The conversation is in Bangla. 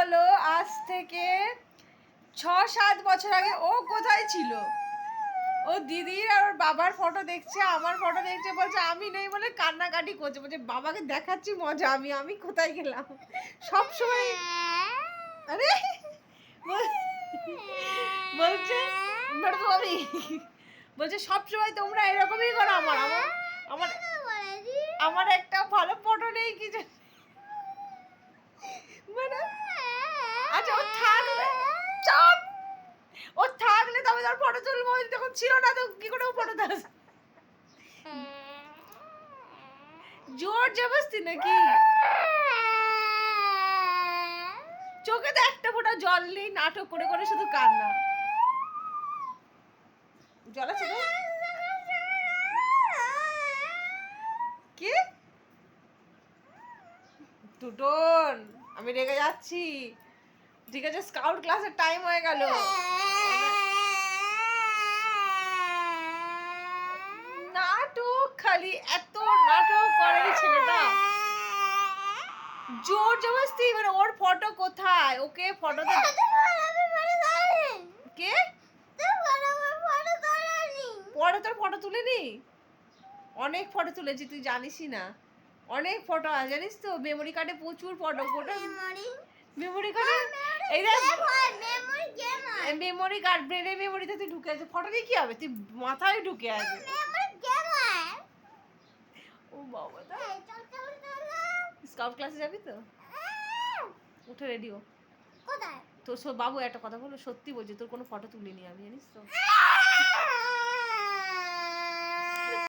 চলো আজ থেকে 6-7 বছর আগে ও কোথায় ছিল, ও দিদির আর ওর বাবার ফটো দেখছে, আমার ফটো দেখছে, বলছে আমি নেই বলে কান্নাকাটি করছে, বলছে বাবাকে দেখাচ্ছি মজা, আমি কোথায় গেলাম সব সময়। আরে বলছে আমি বলছে সব সময় তোমরা এরকমই করো, আমার আমার আমার আমার একটা ভালো ফটো নেই কিছু। মানে আচ্ছা ও থাকবে, চুপ, ও থাকলে তবে তার ফটো তুলবো, যখন ছিল না তো কি করে ফটো দাস, জোর জবরদস্তি নাকি? চোখে তো একটা ফোঁটা জল নেই, নাটক করে করে শুধু কান্না। জল আছে তো? কি টুটন, আমি রেগে যাচ্ছি, ঠিক আছে? স্কাউট ক্লাসের টাইম হয়ে গেল। নাটক, খালি এত নাটক করে এই ছেলেটা, জোর জবরদস্তি। মানে ওর ফটো কোথায়, ওকে ফটো কে পরে তোর ফটো তুলে নি? অনেক ফটো তুলেছি, তুই জানিসই না, অনেক ফটো আছে জানিস তো, মেমোরি কার্ডে প্রচুর ফটো। গোটা মেমোরি কার্ডে এই দেখ, মেমোরি কার্ড ব্রেনের মেমোরিতে তুই ঢুকে আছে, ফটো দিয়ে কি হবে, তুই মাথায় ঢুকে আছে। ও বাবা, স্কাউট ক্লাসে যাবি তো? উঠে রেডি হ। তো বাবু একটা কথা বলো, সত্যি বলছি তোর কোনো ফটো তুলিনি আমি, জানিস তো।